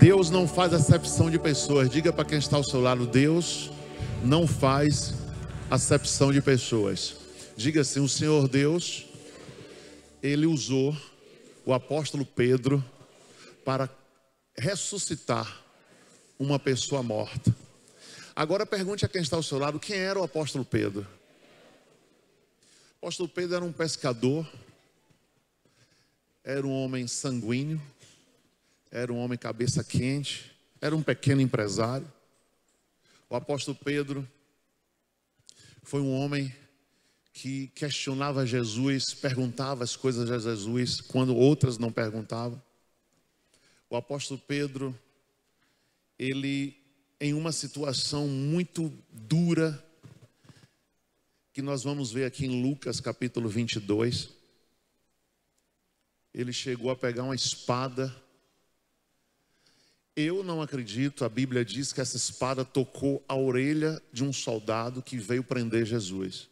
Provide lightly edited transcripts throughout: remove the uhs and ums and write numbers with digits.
Deus não faz acepção de pessoas. Diga para quem está ao seu lado: Deus não faz acepção de pessoas. Diga assim: o Senhor Deus, Ele usou o apóstolo Pedro para ressuscitar uma pessoa morta. Agora pergunte a quem está ao seu lado: quem era o apóstolo Pedro? O apóstolo Pedro era um pescador, era um homem sanguíneo, era um homem cabeça quente, era um pequeno empresário. O apóstolo Pedro foi um homem que questionava Jesus, perguntava as coisas a Jesus quando outras não perguntavam. O apóstolo Pedro, ele, em uma situação muito dura, que nós vamos ver aqui em Lucas capítulo 22, ele chegou a pegar uma espada. Eu não acredito, a Bíblia diz que essa espada tocou a orelha de um soldado que veio prender Jesus.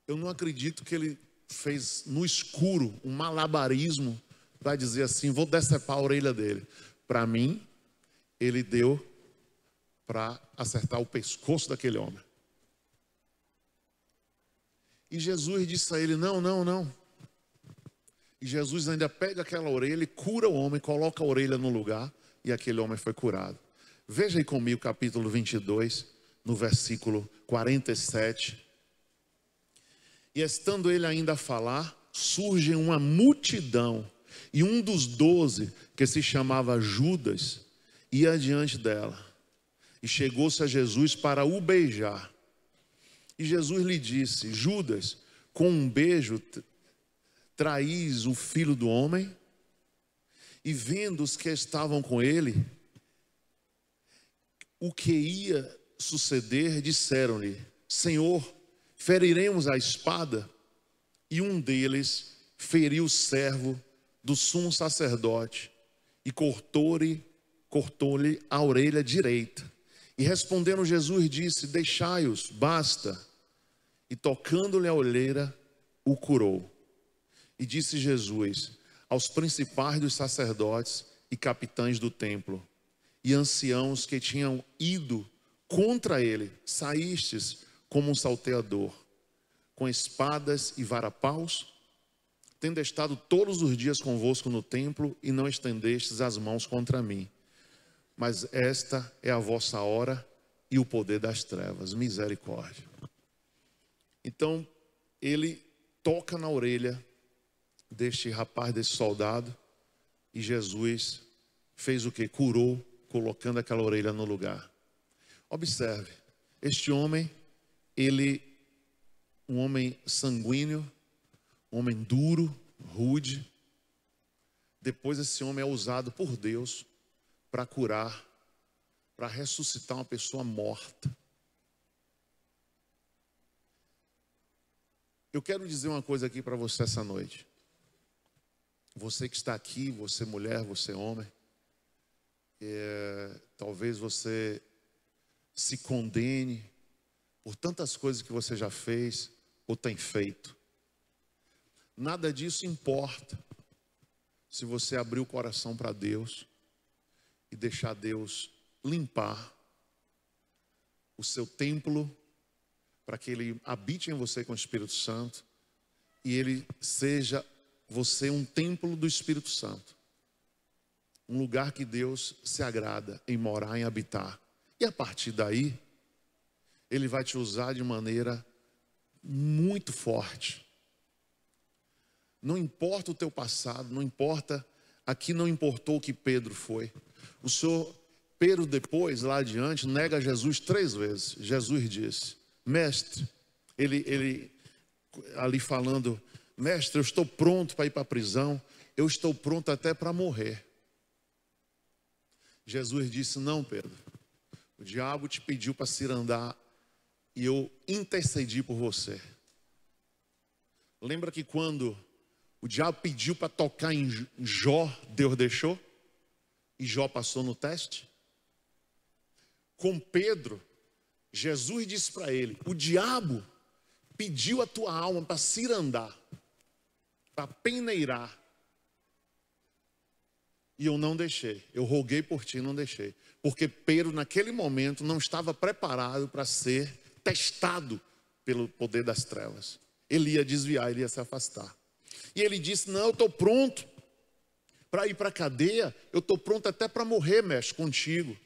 Eu não acredito que ele fez no escuro um malabarismo para dizer assim: vou decepar a orelha dele. Para mim, ele deu para acertar o pescoço daquele homem. E Jesus disse a ele: não, não, não. E Jesus ainda pega aquela orelha e cura o homem, coloca a orelha no lugar, e aquele homem foi curado. Veja aí comigo capítulo 22, no versículo 47. E estando ele ainda a falar, surge uma multidão, e um dos 12, que se chamava Judas, ia adiante dela, e chegou-se a Jesus para o beijar. E Jesus lhe disse: Judas, com um beijo traís o filho do homem? E vendo os que estavam com ele o que ia suceder, disseram-lhe: Senhor, feriremos a espada? E um deles feriu o servo do sumo sacerdote e cortou-lhe a orelha direita. E respondendo Jesus disse: deixai-os, basta. E tocando-lhe a olheira, o curou. E disse Jesus aos principais dos sacerdotes e capitães do templo e anciãos que tinham ido contra ele: saístes como um salteador, com espadas e varapaus, tendo estado todos os dias convosco no templo, e não estendestes as mãos contra mim. Mas esta é a vossa hora e o poder das trevas. Misericórdia. Então, ele toca na orelha deste rapaz, desse soldado, e Jesus fez o que? Curou, colocando aquela orelha no lugar. Observe, este homem, um homem sanguíneo, um homem duro, rude. Depois esse homem é usado por Deus para curar, para ressuscitar uma pessoa morta. Eu quero dizer uma coisa aqui para você essa noite. Você que está aqui, você mulher, você homem, talvez você se condene por tantas coisas que você já fez ou tem feito. Nada disso importa se você abrir o coração para Deus e deixar Deus limpar o seu templo, para que Ele habite em você com o Espírito Santo e Ele seja você um templo do Espírito Santo, um lugar que Deus se agrada em morar, em habitar. E a partir daí, Ele vai te usar de maneira muito forte. Não importa o teu passado, não importa, aqui não importou o que Pedro foi. O Senhor, Pedro depois, lá adiante, nega Jesus 3 vezes. Jesus disse: mestre, ele ali falando: mestre, eu estou pronto para ir para a prisão, eu estou pronto até para morrer. Jesus disse: não, Pedro, o diabo te pediu para cirandar e eu intercedi por você. Lembra que quando o diabo pediu para tocar em Jó, Deus deixou? E Jó passou no teste? Com Pedro, Jesus disse para ele: o diabo pediu a tua alma para cirandar, para peneirar. E eu não deixei. Eu roguei por ti e não deixei. Porque Pedro, naquele momento, não estava preparado para ser testado pelo poder das trevas. Ele ia desviar, ele ia se afastar. E ele disse, não, eu estou pronto para ir para a cadeia. Eu estou pronto até para morrer, mestre, contigo.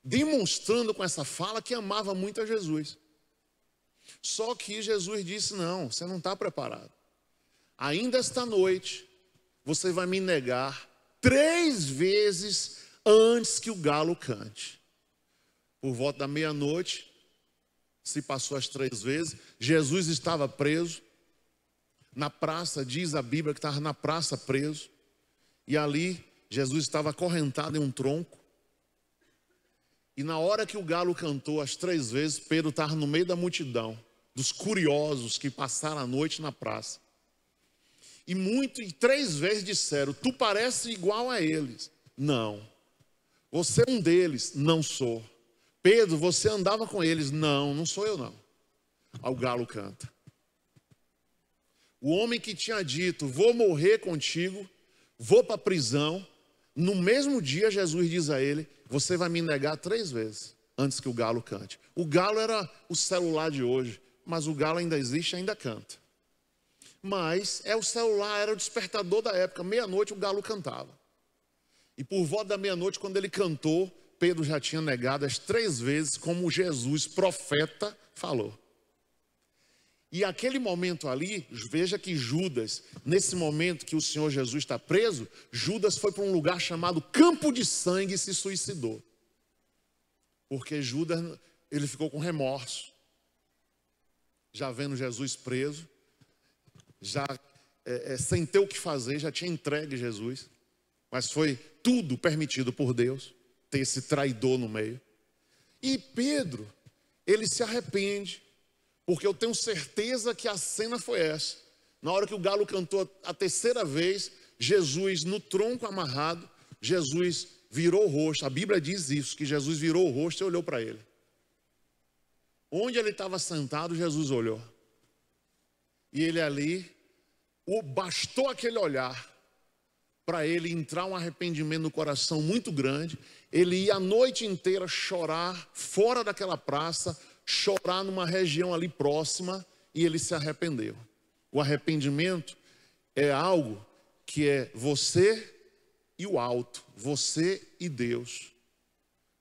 Demonstrando com essa fala que amava muito a Jesus. Só que Jesus disse, não, você não está preparado. Ainda esta noite, você vai me negar 3 vezes antes que o galo cante. Por volta da meia-noite, se passou as 3 vezes, Jesus estava preso. Na praça, diz a Bíblia que estava na praça preso. E ali, Jesus estava acorrentado em um tronco. E na hora que o galo cantou as 3 vezes, Pedro estava no meio da multidão, dos curiosos que passaram a noite na praça. E 3 vezes disseram, tu parece igual a eles. Não. Você é um deles. Não sou. Pedro, você andava com eles. Não, não sou eu não. Aí o galo canta. O homem que tinha dito, vou morrer contigo, vou para a prisão. No mesmo dia, Jesus diz a ele, você vai me negar 3 vezes antes que o galo cante. O galo era o celular de hoje, mas o galo ainda existe e ainda canta. Mas o celular, era o despertador da época. Meia-noite o galo cantava. E por volta da meia-noite, quando ele cantou, Pedro já tinha negado as 3 vezes, como Jesus, profeta, falou. E aquele momento ali, veja que Judas, nesse momento que o Senhor Jesus está preso, Judas foi para um lugar chamado Campo de Sangue e se suicidou. Porque Judas, ele ficou com remorso. Já vendo Jesus preso, já sem ter o que fazer, já tinha entregue Jesus. Mas foi tudo permitido por Deus, ter esse traidor no meio. E Pedro, ele se arrepende, porque eu tenho certeza que a cena foi essa. Na hora que o galo cantou a 3ª vez, Jesus no tronco amarrado, Jesus virou o rosto. A Bíblia diz isso, que Jesus virou o rosto e olhou para ele. Onde ele estava sentado, Jesus olhou. E ele ali, bastou aquele olhar para ele entrar um arrependimento no coração muito grande. Ele ia a noite inteira chorar fora daquela praça, chorar numa região ali próxima, e ele se arrependeu. O arrependimento é algo que é você e o alto, você e Deus.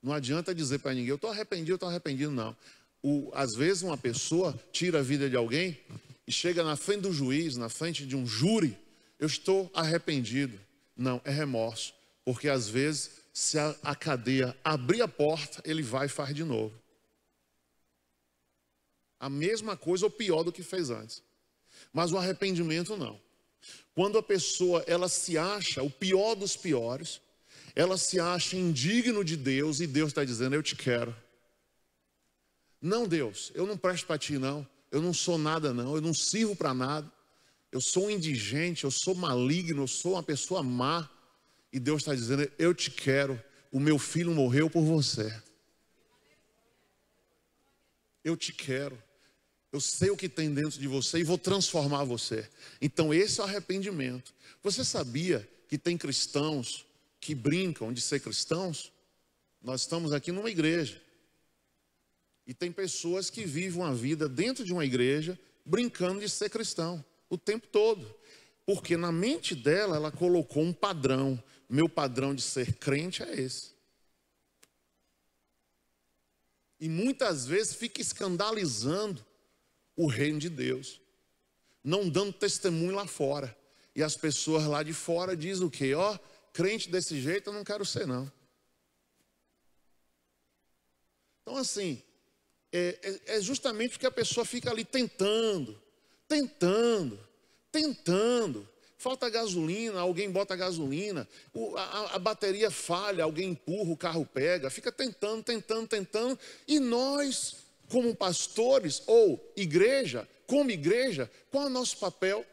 Não adianta dizer para ninguém, eu estou arrependido, não. Às vezes uma pessoa tira a vida de alguém e chega na frente do juiz, na frente de um júri, eu estou arrependido. Não, é remorso, porque às vezes se a cadeia abrir a porta, ele vai e faz de novo. A mesma coisa ou pior do que fez antes. Mas o arrependimento não. Quando a pessoa, ela se acha o pior dos piores, ela se acha indigno de Deus e Deus está dizendo, eu te quero. Não, Deus, eu não presto para ti não, eu não sou nada não, eu não sirvo para nada. Eu sou um indigente, eu sou maligno, eu sou uma pessoa má. E Deus está dizendo, eu te quero, o meu filho morreu por você. Eu te quero. Eu sei o que tem dentro de você e vou transformar você. Então esse é o arrependimento. Você sabia que tem cristãos que brincam de ser cristãos? Nós estamos aqui numa igreja. E tem pessoas que vivem uma vida dentro de uma igreja brincando de ser cristão o tempo todo. Porque na mente dela, ela colocou um padrão. Meu padrão de ser crente é esse. E muitas vezes fica escandalizando o reino de Deus. Não dando testemunho lá fora. E as pessoas lá de fora dizem o quê? Ó, crente desse jeito eu não quero ser não. Então assim, é justamente porque a pessoa fica ali tentando. Falta gasolina, alguém bota gasolina, a bateria falha, alguém empurra, o carro pega, fica tentando. E nós, como pastores ou igreja, qual é o nosso papel?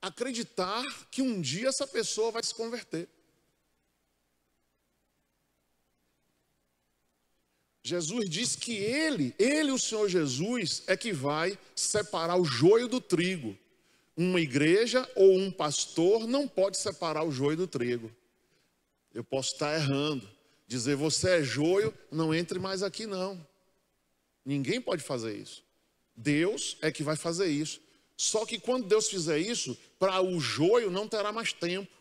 Acreditar que um dia essa pessoa vai se converter. Jesus diz que ele, o Senhor Jesus, é que vai separar o joio do trigo. Uma igreja ou um pastor não pode separar o joio do trigo. Eu posso estar errando. Dizer, você é joio, não entre mais aqui não. Ninguém pode fazer isso. Deus é que vai fazer isso. Só que quando Deus fizer isso, para o joio não terá mais tempo.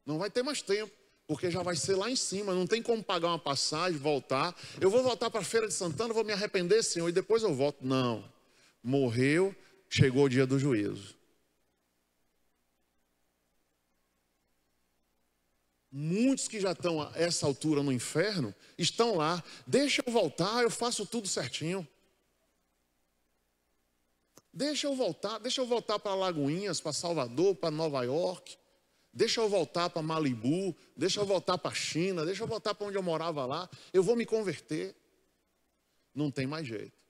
Não vai ter mais tempo, porque já vai ser lá em cima. Não tem como pagar uma passagem, voltar. Eu vou voltar para a Feira de Santana, vou me arrepender, Senhor, e depois eu volto. Não. Morreu, chegou o dia do juízo. Muitos que já estão a essa altura no inferno, estão lá. Deixa eu voltar, eu faço tudo certinho. Deixa eu voltar para Lagoinhas, para Salvador, para Nova York. Deixa eu voltar para Malibu, deixa eu voltar para a China, deixa eu voltar para onde eu morava lá. Eu vou me converter. Não tem mais jeito.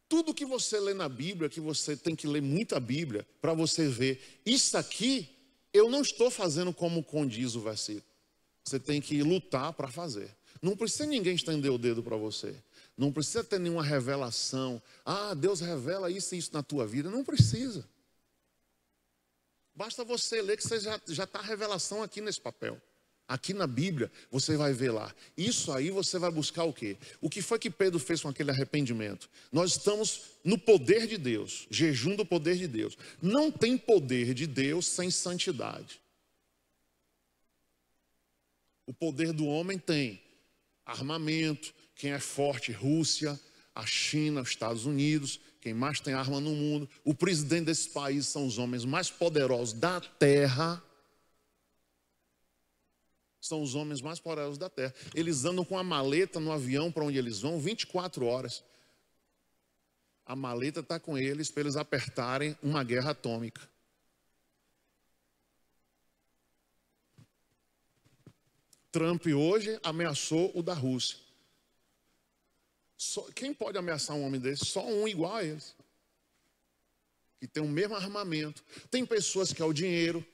Tudo que você lê na Bíblia, que você tem que ler muita Bíblia, para você ver, isso aqui eu não estou fazendo como condiz o versículo. Você tem que lutar para fazer. Não precisa ninguém estender o dedo para você. Não precisa ter nenhuma revelação. Ah, Deus revela isso e isso na tua vida. Não precisa. Basta você ler que você já está a revelação aqui nesse papel. Aqui na Bíblia, você vai ver lá. Isso aí você vai buscar o quê? O que foi que Pedro fez com aquele arrependimento? Nós estamos no poder de Deus. Jejum do poder de Deus. Não tem poder de Deus sem santidade. O poder do homem tem armamento. Quem é forte, Rússia, a China, os Estados Unidos, quem mais tem arma no mundo. O presidente desses países são os homens mais poderosos da terra. São os homens mais poderosos da terra. Eles andam com a maleta no avião para onde eles vão 24 horas. A maleta está com eles para eles apertarem uma guerra atômica. Trump hoje ameaçou o da Rússia. Quem pode ameaçar um homem desse? Só um igual a eles. Que tem o mesmo armamento. Tem pessoas que é o dinheiro.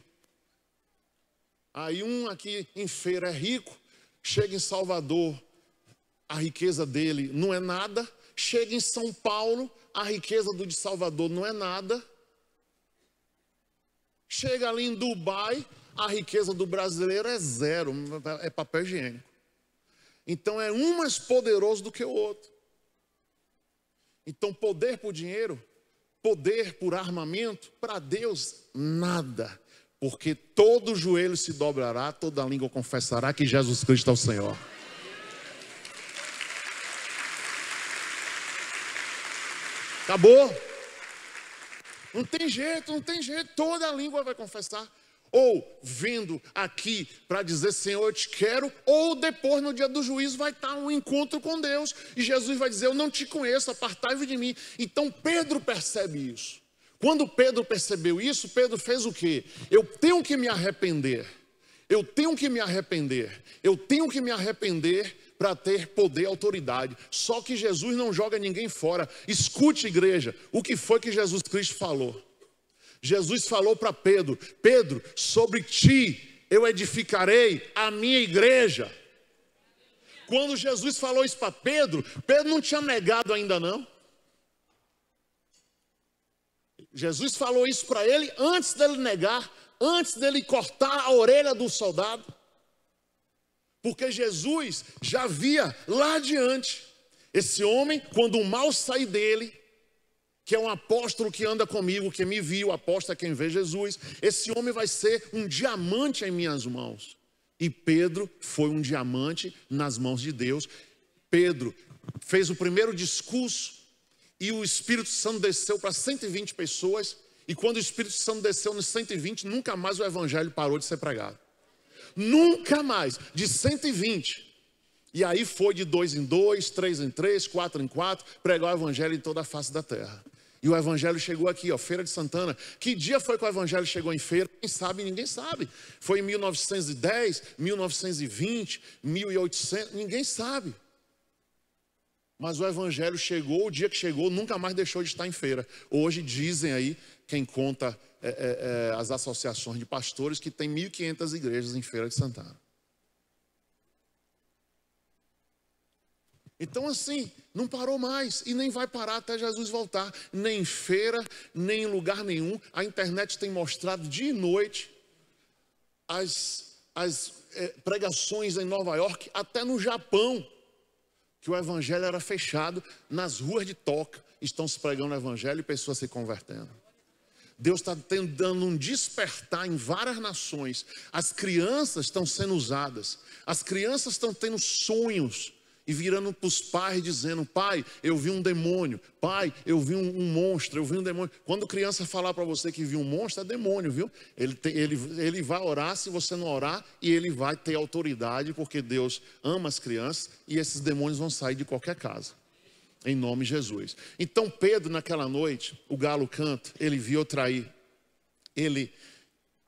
Aí um aqui em Feira é rico, chega em Salvador, a riqueza dele não é nada. Chega em São Paulo, a riqueza do de Salvador não é nada. Chega ali em Dubai, a riqueza do brasileiro é zero, é papel higiênico. Então é um mais poderoso do que o outro. Então poder por dinheiro, poder por armamento, para Deus nada. Porque todo joelho se dobrará, toda língua confessará que Jesus Cristo é o Senhor. Acabou. Não tem jeito, toda língua vai confessar. Ou vindo aqui para dizer, Senhor, eu te quero, ou depois no dia do juízo vai estar um encontro com Deus. E Jesus vai dizer, eu não te conheço, apartai-vos de mim. Então Pedro percebe isso. Quando Pedro percebeu isso, Pedro fez o quê? Eu tenho que me arrepender. Eu tenho que me arrepender. Eu tenho que me arrepender para ter poder e autoridade. Só que Jesus não joga ninguém fora. Escute, igreja, o que foi que Jesus Cristo falou. Jesus falou para Pedro, Pedro, sobre ti eu edificarei a minha igreja. Quando Jesus falou isso para Pedro, Pedro não tinha negado ainda não. Jesus falou isso para ele antes dele negar, antes dele cortar a orelha do soldado. Porque Jesus já via lá adiante, esse homem, quando o mal sair dele, que é um apóstolo que anda comigo, que me viu, apóstolo é quem vê Jesus, esse homem vai ser um diamante em minhas mãos. E Pedro foi um diamante nas mãos de Deus. Pedro fez o primeiro discurso e o Espírito Santo desceu para 120 pessoas. E quando o Espírito Santo desceu nos 120, nunca mais o evangelho parou de ser pregado. Nunca mais, de 120. E aí foi de 2 em 2, 3 em 3, 4 em 4, pregar o evangelho em toda a face da terra. E o evangelho chegou aqui, ó, Feira de Santana. Que dia foi que o evangelho chegou em Feira? Quem sabe? Ninguém sabe. Foi em 1910, 1920, 1800, ninguém sabe. Mas o evangelho chegou, o dia que chegou, nunca mais deixou de estar em Feira. Hoje dizem aí, quem conta as associações de pastores, que tem 1.500 igrejas em Feira de Santana. Então assim, não parou mais e nem vai parar até Jesus voltar. Nem em feira, nem em lugar nenhum. A internet tem mostrado dia e noite as pregações em Nova York, até no Japão, que o evangelho era fechado. Nas ruas de Tóquio estão se pregando o evangelho e pessoas se convertendo. Deus está tentando um despertar em várias nações. As crianças estão sendo usadas. As crianças estão tendo sonhos e virando para os pais dizendo: pai, eu vi um demônio. Pai, eu vi um monstro, eu vi um demônio. Quando criança falar para você que viu um monstro, é demônio, viu? Ele vai orar se você não orar, e ele vai ter autoridade, porque Deus ama as crianças e esses demônios vão sair de qualquer casa. Em nome de Jesus. Então Pedro, naquela noite, o galo canta, ele viu trair. Ele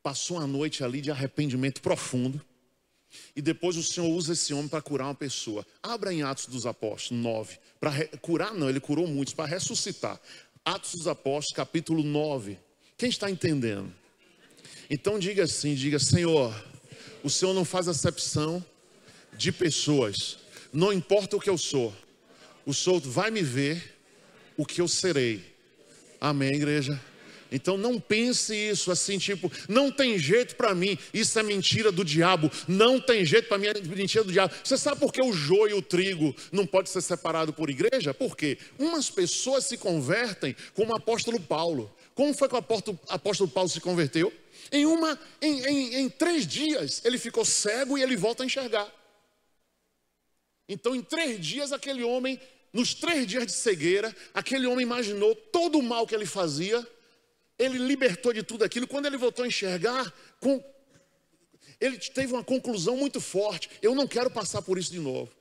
passou a noite ali de arrependimento profundo. E depois o Senhor usa esse homem para curar uma pessoa. Abra em Atos dos Apóstolos 9. Para curar não, ele curou muitos, para ressuscitar. Atos dos Apóstolos, capítulo 9. Quem está entendendo? Então diga assim, diga: Senhor, o Senhor não faz acepção de pessoas. Não importa o que eu sou. O Senhor vai me ver o que eu serei. Amém, igreja? Então não pense isso assim, tipo, não tem jeito para mim, isso é mentira do diabo. Não tem jeito para mim, é mentira do diabo. Você sabe por que o joio e o trigo não pode ser separado por igreja? Por quê? Umas pessoas se convertem como o apóstolo Paulo. Como foi que o apóstolo Paulo se converteu? Em 3 dias ele ficou cego e ele volta a enxergar. Então em 3 dias aquele homem, nos 3 dias de cegueira, aquele homem imaginou todo o mal que ele fazia. Ele libertou de tudo aquilo. Quando ele voltou a enxergar, ele teve uma conclusão muito forte: eu não quero passar por isso de novo.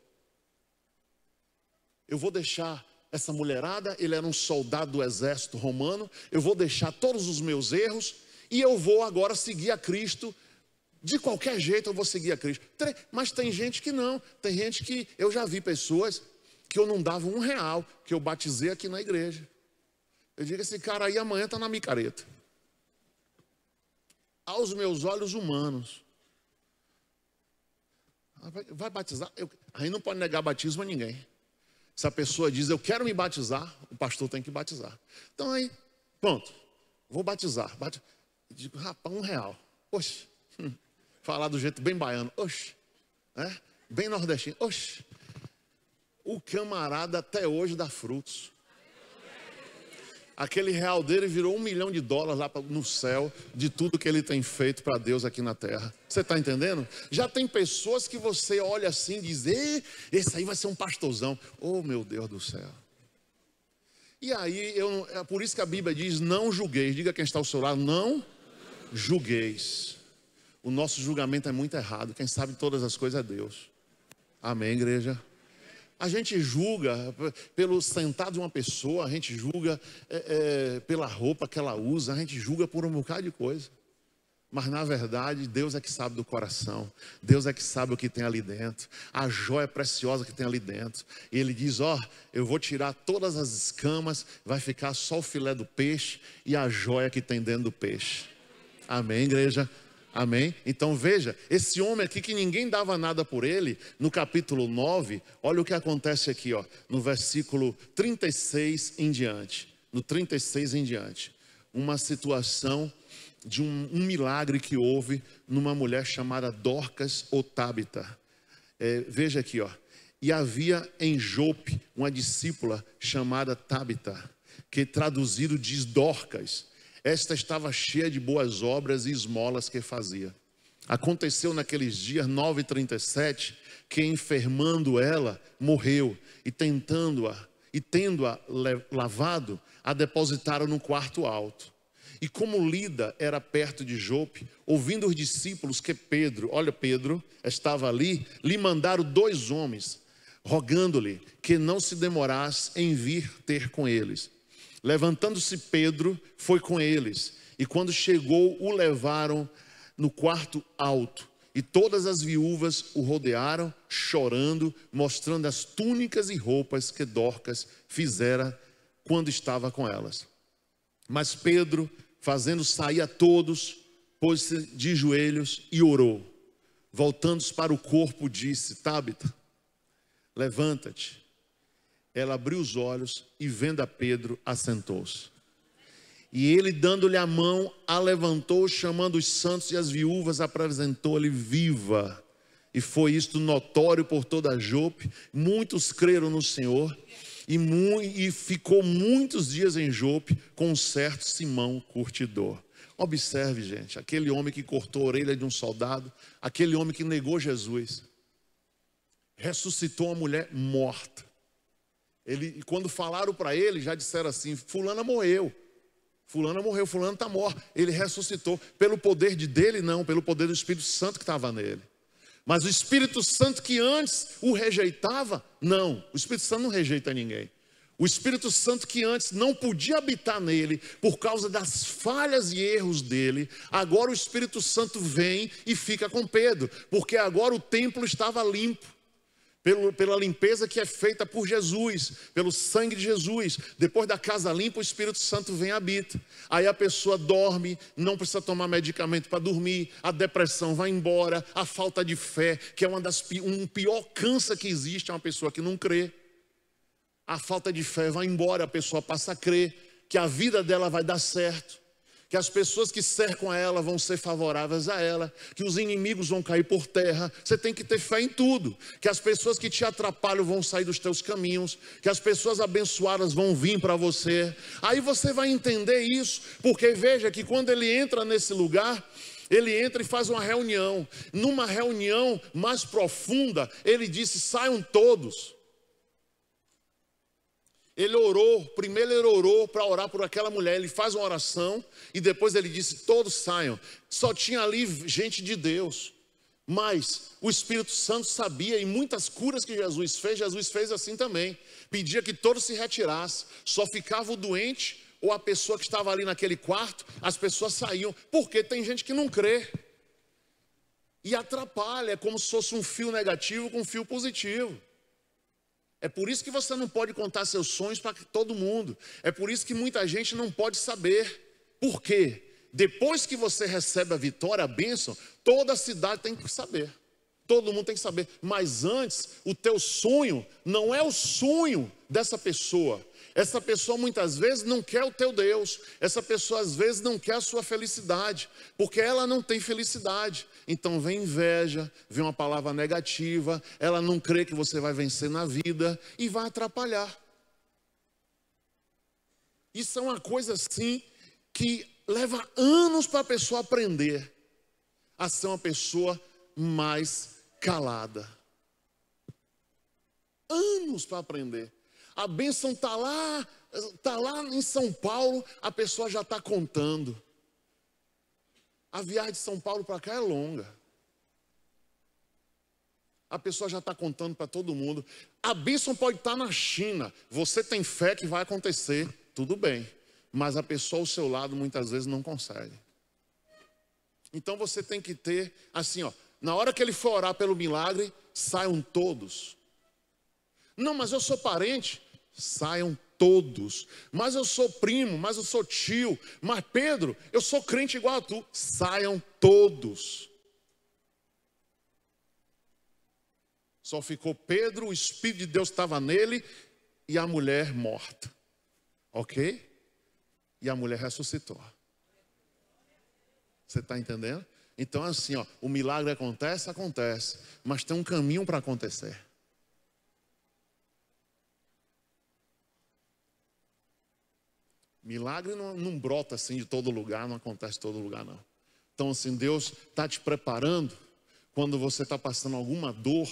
Eu vou deixar essa mulherada, ele era um soldado do exército romano, eu vou deixar todos os meus erros e eu vou agora seguir a Cristo. De qualquer jeito eu vou seguir a Cristo. Mas tem gente que não. Tem gente que, eu já vi pessoas que eu não dava R$1, que eu batizei aqui na igreja. Eu digo: esse cara aí amanhã está na micareta. Aos meus olhos humanos. Vai batizar? Aí não pode negar batismo a ninguém. Se a pessoa diz: eu quero me batizar, o pastor tem que batizar. Então aí, pronto, vou batizar. Eu digo: rapaz, R$1. Oxe, falar do jeito bem baiano. Oxe, bem nordestino. Oxe, o camarada até hoje dá frutos. Aquele real dele virou $1 milhão lá no céu, de tudo que ele tem feito para Deus aqui na terra. Você está entendendo? Já tem pessoas que você olha assim e diz: esse aí vai ser um pastorzão. Oh, meu Deus do céu. E aí, é por isso que a Bíblia diz: não julgueis. Diga quem está ao seu lado: não julgueis. O nosso julgamento é muito errado. Quem sabe todas as coisas é Deus. Amém, igreja? A gente julga pelo sentar de uma pessoa, a gente julga pela roupa que ela usa, a gente julga por um bocado de coisa. Mas na verdade, Deus é que sabe do coração. Deus é que sabe o que tem ali dentro. A joia preciosa que tem ali dentro. E Ele diz: ó, eu vou tirar todas as escamas, vai ficar só o filé do peixe e a joia que tem dentro do peixe. Amém, igreja? Amém? Então veja, esse homem aqui que ninguém dava nada por ele, no capítulo 9, olha o que acontece aqui, ó, no versículo 36 em diante. No 36 em diante. Uma situação de um milagre que houve numa mulher chamada Dorcas ou Tábita. Veja aqui, ó. E havia em Jope uma discípula chamada Tábita, que traduzido diz Dorcas. Esta estava cheia de boas obras e esmolas que fazia. Aconteceu naqueles dias 9:37, que enfermando ela, morreu, e tendo-a lavado, a depositaram no quarto alto. E como Lida era perto de Jope, ouvindo os discípulos que Pedro estava ali, lhe mandaram 2 homens, rogando-lhe que não se demorasse em vir ter com eles. Levantando-se Pedro, foi com eles, e quando chegou, o levaram no quarto alto, e todas as viúvas o rodearam, chorando, mostrando as túnicas e roupas que Dorcas fizera quando estava com elas. Mas Pedro, fazendo sair a todos, pôs-se de joelhos e orou. Voltando-se para o corpo, disse: Tábita, levanta-te. Ela abriu os olhos e, vendo a Pedro, assentou-se. E ele, dando-lhe a mão, a levantou, chamando os santos e as viúvas, apresentou-lhe viva. E foi isto notório por toda Jope. Muitos creram no Senhor. E ficou muitos dias em Jope com um certo Simão curtidor. Observe, gente, aquele homem que cortou a orelha de um soldado, aquele homem que negou Jesus, ressuscitou uma mulher morta. Quando falaram para ele, já disseram assim: fulana morreu, fulano está morto. Ele ressuscitou, pelo poder dele não, pelo poder do Espírito Santo que estava nele. Mas o Espírito Santo que antes o rejeitava, não, o Espírito Santo não rejeita ninguém. O Espírito Santo que antes não podia habitar nele por causa das falhas e erros dele, agora o Espírito Santo vem e fica com Pedro, porque agora o templo estava limpo. Pela limpeza que é feita por Jesus, pelo sangue de Jesus. Depois da casa limpa, o Espírito Santo vem e habita. Aí a pessoa dorme, não precisa tomar medicamento para dormir, a depressão vai embora, a falta de fé, que é um pior câncer que existe, é uma pessoa que não crê. A falta de fé vai embora, a pessoa passa a crer que a vida dela vai dar certo, que as pessoas que cercam a ela vão ser favoráveis a ela, que os inimigos vão cair por terra. Você tem que ter fé em tudo, que as pessoas que te atrapalham vão sair dos teus caminhos, que as pessoas abençoadas vão vir para você. Aí você vai entender isso, porque veja que quando ele entra nesse lugar, ele entra e faz uma reunião. Numa reunião mais profunda, ele disse: saiam todos. Ele orou, primeiro ele orou para orar por aquela mulher, ele faz uma oração e depois ele disse: todos saiam. Só tinha ali gente de Deus, mas o Espírito Santo sabia, e muitas curas que Jesus fez assim também, pedia que todos se retirassem, só ficava o doente ou a pessoa que estava ali naquele quarto, as pessoas saíam, porque tem gente que não crê, e atrapalha, é como se fosse um fio negativo com um fio positivo. É por isso que você não pode contar seus sonhos para todo mundo. É por isso que muita gente não pode saber. Por quê? Depois que você recebe a vitória, a bênção, toda a cidade tem que saber. Todo mundo tem que saber. Mas antes, o teu sonho não é o sonho dessa pessoa. Essa pessoa muitas vezes não quer o teu Deus. Essa pessoa às vezes não quer a sua felicidade, porque ela não tem felicidade. Então vem inveja, vem uma palavra negativa, ela não crê que você vai vencer na vida e vai atrapalhar. Isso é uma coisa assim que leva anos para a pessoa aprender a ser uma pessoa mais calada. Anos para aprender. A bênção está lá em São Paulo, a pessoa já está contando. A viagem de São Paulo para cá é longa. A pessoa já está contando para todo mundo. A bênção pode estar na China. Você tem fé que vai acontecer, tudo bem. Mas a pessoa ao seu lado muitas vezes não consegue. Então você tem que ter, assim, na hora que ele for orar pelo milagre, saiam todos. Não, mas eu sou parente. Saiam todos. Mas eu sou primo, mas eu sou tio. Mas Pedro, eu sou crente igual a tu. Saiam todos. Só ficou Pedro, o Espírito de Deus estava nele e a mulher morta. Ok? E a mulher ressuscitou. Você está entendendo? Então assim, o milagre acontece, mas tem um caminho para acontecer. Milagre não brota assim de todo lugar, não acontece em todo lugar não. Então assim, Deus está te preparando quando você está passando alguma dor.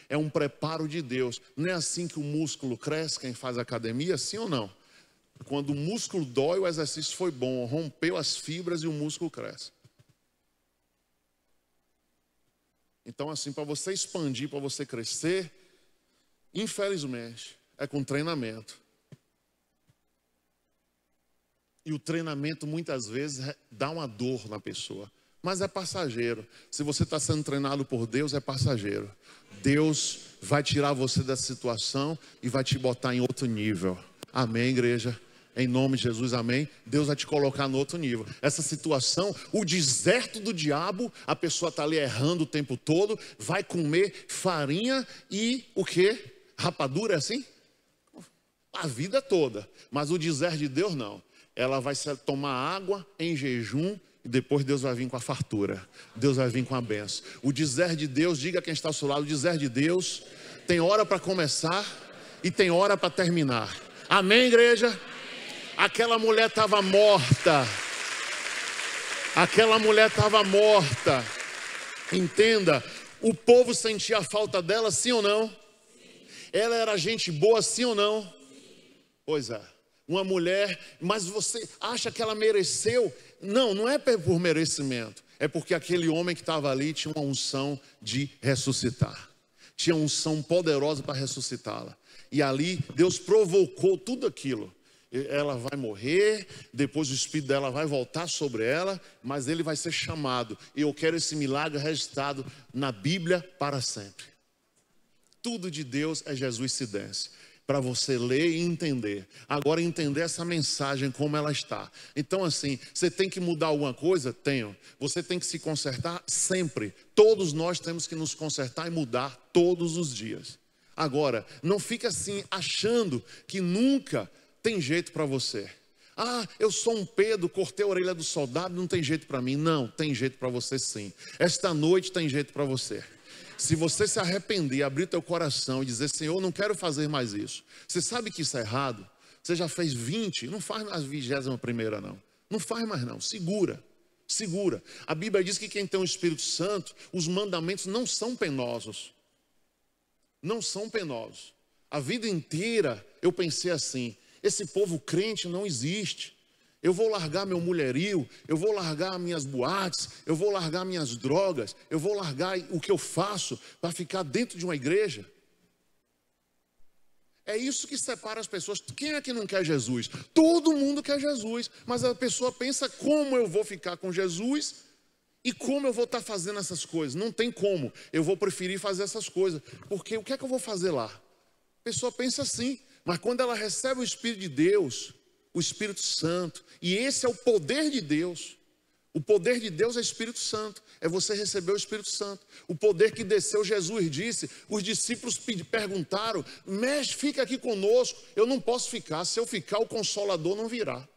É um preparo de Deus. Não é assim que o músculo cresce, quem faz academia, sim ou não? Quando o músculo dói, o exercício foi bom, rompeu as fibras e o músculo cresce. Então assim, para você expandir, para você crescer, infelizmente, é com treinamento. E o treinamento muitas vezes dá uma dor na pessoa, mas é passageiro. Se você está sendo treinado por Deus, é passageiro. Deus vai tirar você dessa situação e vai te botar em outro nível. Amém, igreja? Em nome de Jesus, amém? Deus vai te colocar no outro nível. Essa situação, o deserto do diabo, a pessoa está ali errando o tempo todo, vai comer farinha e o quê? Rapadura, é assim? a vida toda. Mas o dizer de Deus não. Ela vai tomar água em jejum e depois Deus vai vir com a fartura. Deus vai vir com a bênção. O dizer de Deus, diga quem está ao seu lado, o dizer de Deus tem hora para começar e tem hora para terminar. Amém, igreja? Aquela mulher estava morta. Aquela mulher estava morta. Entenda, o povo sentia a falta dela, sim ou não? Ela era gente boa, sim ou não? Pois é, uma mulher, mas você acha que ela mereceu? Não, não é por merecimento. É porque aquele homem que estava ali tinha uma unção de ressuscitar. Tinha uma unção poderosa para ressuscitá-la. E ali Deus provocou tudo aquilo. Ela vai morrer, depois o espírito dela vai voltar sobre ela, mas ele vai ser chamado. E eu quero esse milagre registrado na Bíblia para sempre. Tudo de Deus é jesuicidência, para você ler e entender. Agora entender essa mensagem como ela está. Então assim, você tem que mudar alguma coisa? Tenho. Você tem que se consertar sempre. Todos nós temos que nos consertar e mudar todos os dias. Agora, não fica assim achando que nunca tem jeito para você. Ah, eu sou um Pedro, cortei a orelha do soldado, não tem jeito para mim. Não, tem jeito para você sim. Esta noite tem jeito para você. Se você se arrepender, abrir teu coração e dizer, Senhor, eu não quero fazer mais isso. Você sabe que isso é errado? Você já fez 20, não faz mais a 21ª não. Não faz mais não, segura. Segura. A Bíblia diz que quem tem o Espírito Santo, os mandamentos não são penosos. Não são penosos. A vida inteira eu pensei assim, esse povo crente não existe. Eu vou largar meu mulherio, eu vou largar minhas boates, eu vou largar minhas drogas, eu vou largar o que eu faço para ficar dentro de uma igreja. É isso que separa as pessoas. Quem é que não quer Jesus? Todo mundo quer Jesus, mas a pessoa pensa como eu vou ficar com Jesus e como eu vou estar fazendo essas coisas. Não tem como, eu vou preferir fazer essas coisas, porque o que é que eu vou fazer lá? A pessoa pensa assim, mas quando ela recebe o Espírito de Deus, o Espírito Santo, e esse é o poder de Deus. O poder de Deus é o Espírito Santo, é você receber o Espírito Santo. O poder que desceu, Jesus disse, os discípulos perguntaram, mestre, fica aqui conosco. Eu não posso ficar, se eu ficar o Consolador não virá.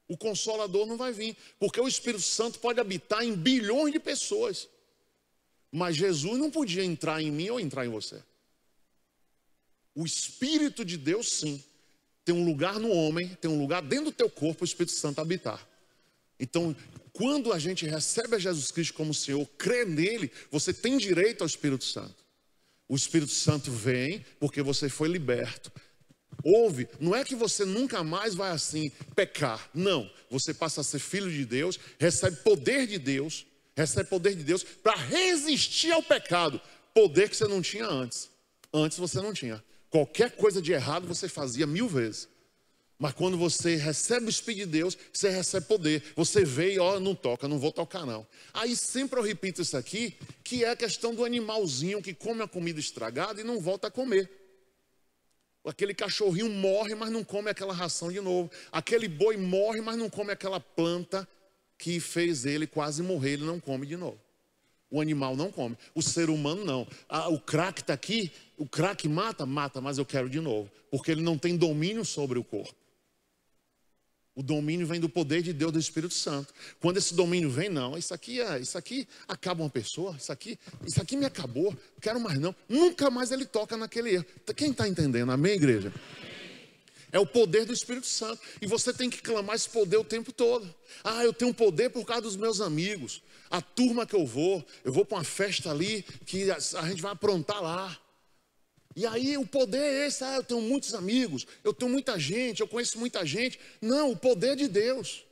O Consolador não vai vir, porque o Espírito Santo pode habitar em bilhões de pessoas. Mas Jesus não podia entrar em mim ou entrar em você. O Espírito de Deus sim. Tem um lugar no homem, tem um lugar dentro do teu corpo, o Espírito Santo habitar. Então, quando a gente recebe a Jesus Cristo como Senhor, crê nele, você tem direito ao Espírito Santo. O Espírito Santo vem porque você foi liberto. Ouve, não é que você nunca mais vai assim pecar. Não, você passa a ser filho de Deus, recebe poder de Deus para resistir ao pecado. Poder que você não tinha antes. Antes você não tinha. Qualquer coisa de errado você fazia 1000 vezes. Mas quando você recebe o Espírito de Deus, você recebe poder. Você vê e ó, não toca, não vou tocar não. Aí sempre eu repito isso aqui, que é a questão do animalzinho que come a comida estragada e não volta a comer. Aquele cachorrinho morre, mas não come aquela ração de novo. Aquele boi morre, mas não come aquela planta que fez ele quase morrer, ele não come de novo. O animal não come, o ser humano não. O crack está aqui, o crack mata, mas eu quero de novo. Porque ele não tem domínio sobre o corpo. O domínio vem do poder de Deus, do Espírito Santo. Quando esse domínio vem, não, isso aqui acaba uma pessoa, isso aqui me acabou, não quero mais não. Nunca mais ele toca naquele erro. Quem está entendendo? Amém, igreja? É o poder do Espírito Santo. E você tem que clamar esse poder o tempo todo. Ah, eu tenho poder por causa dos meus amigos. A turma que eu vou para uma festa ali, que a gente vai aprontar lá. E aí o poder é esse, eu tenho muitos amigos, eu tenho muita gente, eu conheço muita gente. Não, o poder de Deus.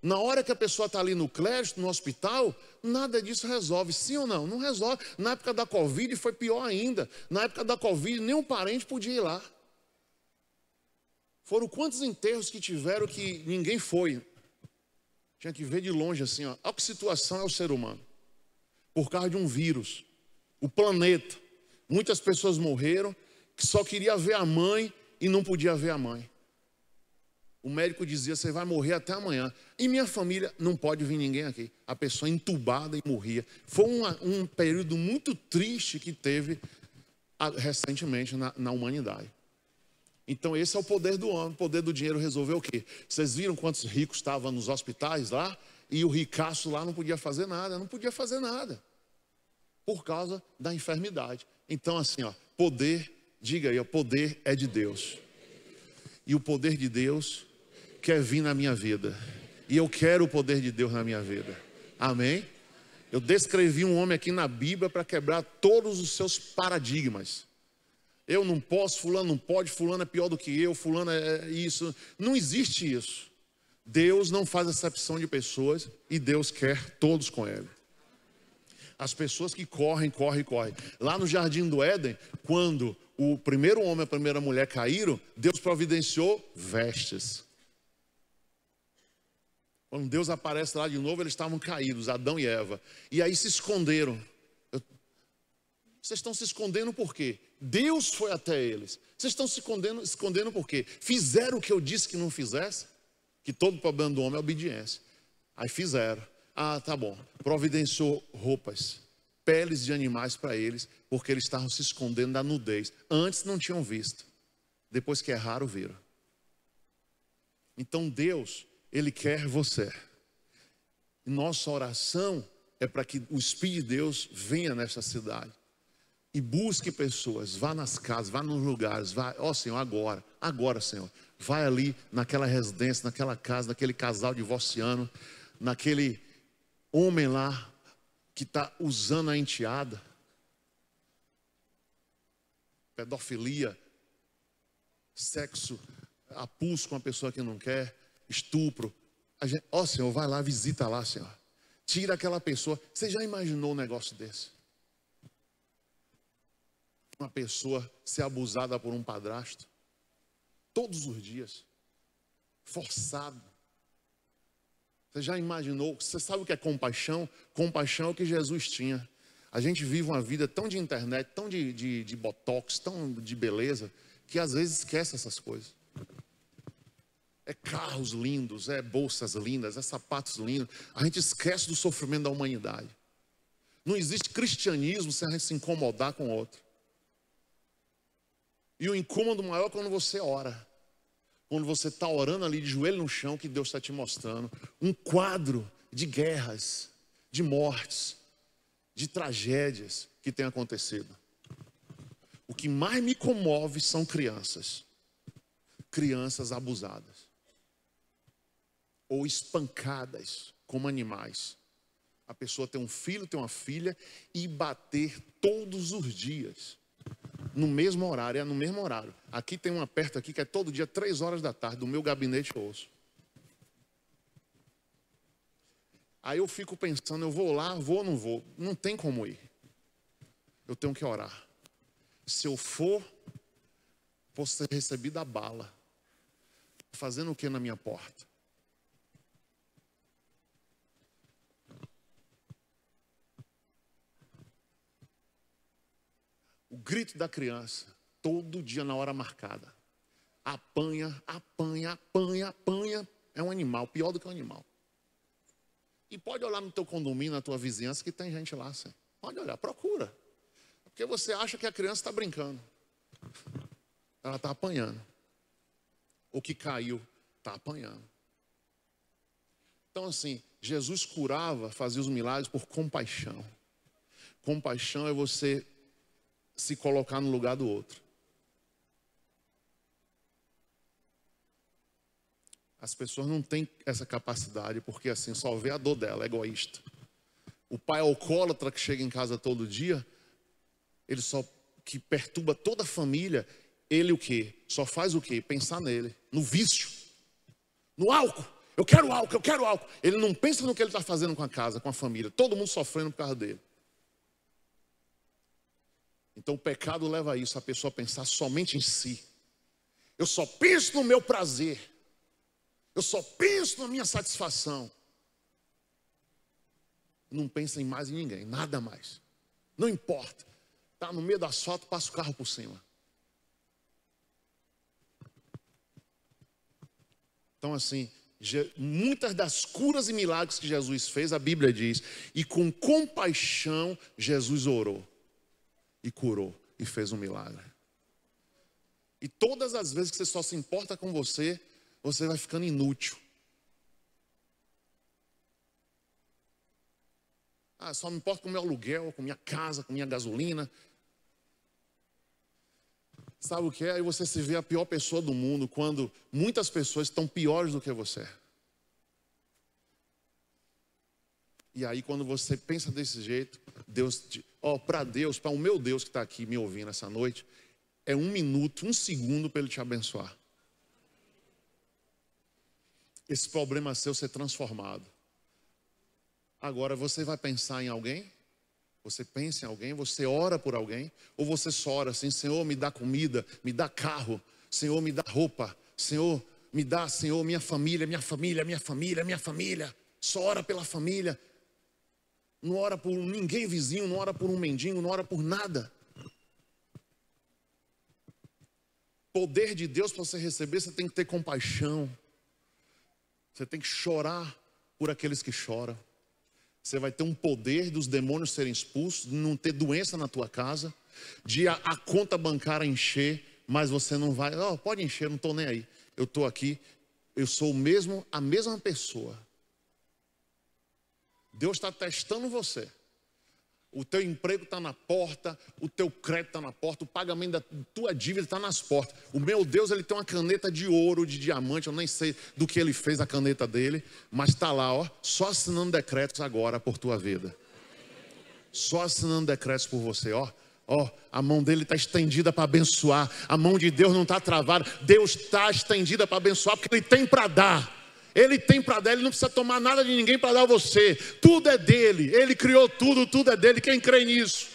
Na hora que a pessoa está ali no clérigo, no hospital, nada disso resolve. Sim ou não? Não resolve. Na época da Covid foi pior ainda. Na época da Covid, nenhum parente podia ir lá. Foram quantos enterros que tiveram que ninguém foi? Tinha que ver de longe assim, ó. Olha que situação é o ser humano. Por causa de um vírus. O planeta. Muitas pessoas morreram que só queria ver a mãe e não podia ver a mãe. O médico dizia, você vai morrer até amanhã. E minha família, não pode vir ninguém aqui. A pessoa entubada e morria. Foi um período muito triste que teve recentemente na humanidade. Então esse é o poder do homem. O poder do dinheiro resolveu o quê? Vocês viram quantos ricos estavam nos hospitais lá? E o ricaço lá não podia fazer nada. Não podia fazer nada. Por causa da enfermidade. Então assim, ó, poder, diga aí, o poder é de Deus. E o poder de Deus quer vir na minha vida. E eu quero o poder de Deus na minha vida. Amém? Eu descrevi um homem aqui na Bíblia para quebrar todos os seus paradigmas. Eu não posso, fulano não pode, fulano é pior do que eu, fulano é isso. Não existe isso. Deus não faz acepção de pessoas e Deus quer todos com Ele. As pessoas que correm. Lá no Jardim do Éden, quando o primeiro homem e a primeira mulher caíram, Deus providenciou vestes. Quando Deus aparece lá de novo, eles estavam caídos, Adão e Eva. E aí se esconderam. Vocês estão se escondendo por quê? Deus foi até eles. Vocês estão se escondendo por quê? Fizeram o que eu disse que não fizesse? Que todo problema do homem é obediência. Aí fizeram. Ah, tá bom. Providenciou roupas, peles de animais para eles, porque eles estavam se escondendo da nudez. Antes não tinham visto. Depois que erraram, viram. Então Deus, Ele quer você. E nossa oração é para que o Espírito de Deus venha nesta cidade. E busque pessoas, vá nas casas, vá nos lugares, vá, ó Senhor, agora Senhor, vai ali naquela residência, naquela casa, naquele casal divorciano, naquele homem lá que está usando a enteada, pedofilia, sexo a pulso com a pessoa que não quer, estupro. Ó Senhor, vai lá, visita lá, Senhor. Tira aquela pessoa. Você já imaginou um negócio desse? Uma pessoa ser abusada por um padrasto todos os dias, forçado. Você já imaginou? Você sabe o que é compaixão? Compaixão é o que Jesus tinha. A gente vive uma vida tão de internet, tão de botox, tão de beleza, que às vezes esquece essas coisas. É carros lindos, é bolsas lindas, é sapatos lindos. A gente esquece do sofrimento da humanidade. Não existe cristianismo sem a gente se incomodar com o outro. E o incômodo maior é quando você ora. Quando você está orando ali de joelho no chão, que Deus está te mostrando um quadro de guerras, de mortes, de tragédias que tem acontecido. O que mais me comove são crianças. Crianças abusadas. Ou espancadas como animais. A pessoa tem um filho, tem uma filha e bater todos os dias. No mesmo horário, é no mesmo horário. Aqui tem uma perto aqui que é todo dia 3 horas da tarde, do meu gabinete eu ouço. Aí eu fico pensando, eu vou lá, vou ou não vou? Não tem como ir. Eu tenho que orar. Se eu for, posso ser recebido a bala. Fazendo o que na minha porta? O grito da criança, todo dia na hora marcada. Apanha. É um animal, pior do que um animal. E pode olhar no teu condomínio, na tua vizinhança, que tem gente lá. Assim. Pode olhar, procura. Porque você acha que a criança está brincando. Ela está apanhando. O que caiu, está apanhando. Então assim, Jesus curava, fazia os milagres por compaixão. Compaixão é você se colocar no lugar do outro. As pessoas não têm essa capacidade, porque assim, só vê a dor dela, é egoísta. O pai alcoólatra que chega em casa todo dia, ele só, que perturba toda a família, ele o quê? Só faz o quê? Pensar nele, no vício, no álcool. Eu quero álcool. Ele não pensa no que ele está fazendo com a casa, com a família, todo mundo sofrendo por causa dele. Então o pecado leva a isso, a pessoa a pensar somente em si. Eu só penso no meu prazer. Eu só penso na minha satisfação. Não pensa em mais em ninguém, nada mais. Não importa. Está no meio do asfalto, passa o carro por cima. Então assim, muitas das curas e milagres que Jesus fez, a Bíblia diz, e com compaixão Jesus orou. E curou, e fez um milagre. E todas as vezes que você só se importa com você, você vai ficando inútil. Ah, só me importo com o meu aluguel, com minha casa, com minha gasolina. Sabe o que é? Aí você se vê a pior pessoa do mundo, quando muitas pessoas estão piores do que você. E aí quando você pensa desse jeito, para o meu Deus que está aqui me ouvindo essa noite, é 1 minuto, 1 segundo para Ele te abençoar. Esse problema seu ser transformado. Agora você vai pensar em alguém? Você pensa em alguém? Você ora por alguém? Ou você só ora assim, Senhor, me dá comida, me dá carro, Senhor, me dá roupa, Senhor, me dá, Senhor, minha família, minha família, minha família, minha família. Só ora pela família. Não ora por ninguém vizinho, não ora por um mendigo, não ora por nada. Poder de Deus para você receber, você tem que ter compaixão. Você tem que chorar por aqueles que choram. Você vai ter um poder dos demônios serem expulsos, de não ter doença na tua casa, de a conta bancária encher, mas você não vai, pode encher, não estou nem aí. Eu estou aqui, eu sou a mesma pessoa. Deus está testando você. O teu emprego está na porta, o teu crédito está na porta, o pagamento da tua dívida está nas portas. O meu Deus, Ele tem uma caneta de ouro, de diamante, eu nem sei do que Ele fez a caneta dele, mas está lá, só assinando decretos agora por tua vida. Só assinando decretos por você, a mão dele está estendida para abençoar, a mão de Deus não está travada, Deus está estendida para abençoar, porque Ele tem para dar. Ele tem para dar, Ele não precisa tomar nada de ninguém para dar a você. Tudo é dele, Ele criou tudo, tudo é dele. Quem crê nisso?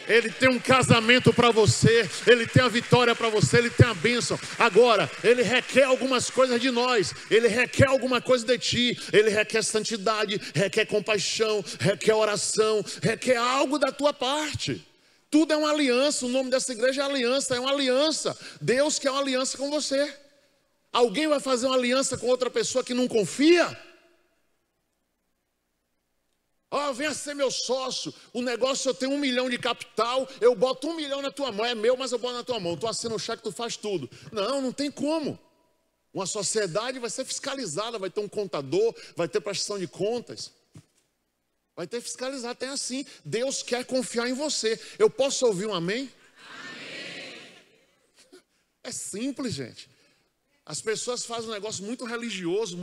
Ele tem um casamento para você, Ele tem a vitória para você, Ele tem a bênção. Agora, Ele requer algumas coisas de nós, Ele requer alguma coisa de ti. Ele requer santidade, requer compaixão, requer oração, requer algo da tua parte. Tudo é uma aliança, o nome dessa igreja é aliança, é uma aliança. Deus quer uma aliança com você. Alguém vai fazer uma aliança com outra pessoa que não confia? Venha ser meu sócio. O negócio, eu tenho 1 milhão de capital, eu boto 1 milhão na tua mão. É meu, mas eu boto na tua mão. Tu assina o cheque, tu faz tudo. Não tem como. Uma sociedade vai ser fiscalizada, vai ter um contador, vai ter prestação de contas. Vai ter fiscalizado, tem assim. Deus quer confiar em você. Eu posso ouvir um amém? Amém. É simples, gente. As pessoas fazem um negócio muito religioso,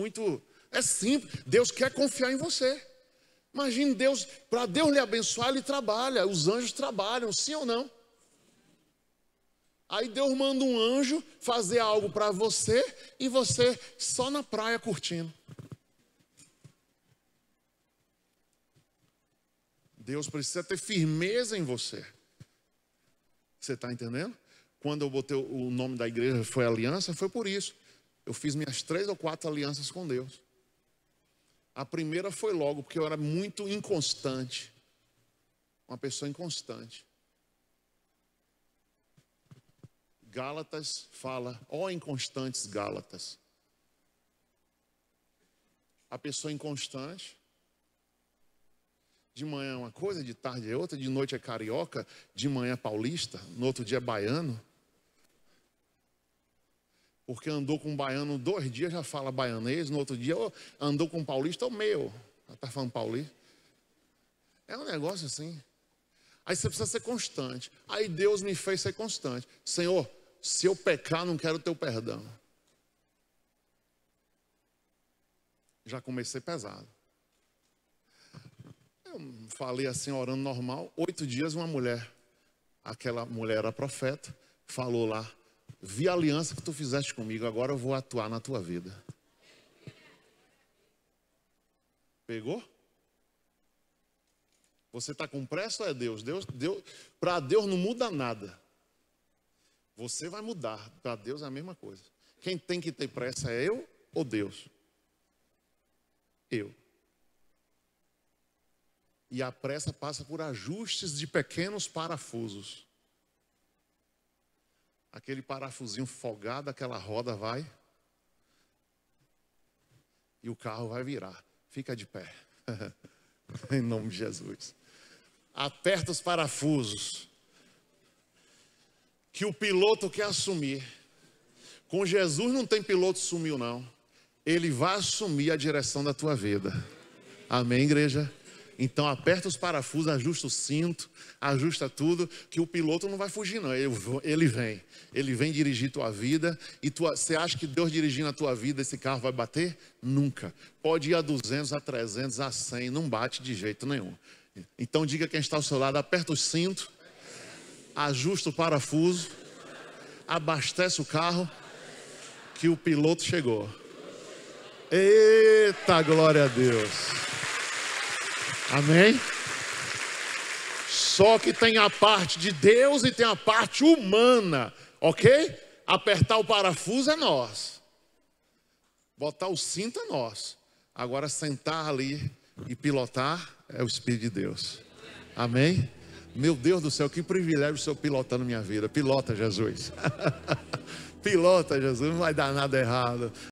é simples. Deus quer confiar em você. Imagine Deus, para Deus lhe abençoar, Ele trabalha. Os anjos trabalham, sim ou não? Aí Deus manda um anjo fazer algo para você e você só na praia curtindo. Deus precisa ter firmeza em você. Você está entendendo? Quando eu botei o nome da igreja, foi aliança, foi por isso. Eu fiz minhas 3 ou 4 alianças com Deus. A primeira foi logo, porque eu era muito inconstante. Uma pessoa inconstante. Gálatas fala, inconstantes Gálatas. A pessoa inconstante. De manhã é uma coisa, de tarde é outra, de noite é carioca, de manhã é paulista, no outro dia é baiano. Porque andou com um baiano 2 dias, já fala baianês, no outro dia andou com um paulista, está falando paulista. É um negócio assim. Aí você precisa ser constante. Aí Deus me fez ser constante. Senhor, se eu pecar, não quero o teu perdão. Já comecei pesado. Eu falei assim, orando normal. 8 dias, uma mulher, aquela mulher era profeta, falou lá, vi a aliança que tu fizeste comigo, agora eu vou atuar na tua vida. Pegou? Você está com pressa ou é Deus? Para Deus não muda nada. Você vai mudar, para Deus é a mesma coisa. Quem tem que ter pressa é eu ou Deus? Eu. E a pressa passa por ajustes de pequenos parafusos. Aquele parafusinho folgado, aquela roda vai. E o carro vai virar. Fica de pé. Em nome de Jesus. Aperta os parafusos. que o piloto quer assumir. Com Jesus não tem piloto sumiu não. Ele vai assumir a direção da tua vida. Amém, igreja? Então aperta os parafusos, ajusta o cinto, ajusta tudo, que o piloto não vai fugir não, ele vem dirigir tua vida. E você acha que Deus dirigindo a tua vida, esse carro vai bater? Nunca. Pode ir a 200, a 300, a 100, não bate de jeito nenhum. Então diga quem está ao seu lado, aperta o cinto, ajusta o parafuso, abastece o carro, que o piloto chegou. Eita, glória a Deus. Amém? Só que tem a parte de Deus e tem a parte humana, ok? Apertar o parafuso é nós. Botar o cinto é nós. Agora sentar ali e pilotar é o Espírito de Deus. Amém? Meu Deus do céu, que privilégio o Senhor pilotando minha vida. Pilota, Jesus. Pilota, Jesus, não vai dar nada errado.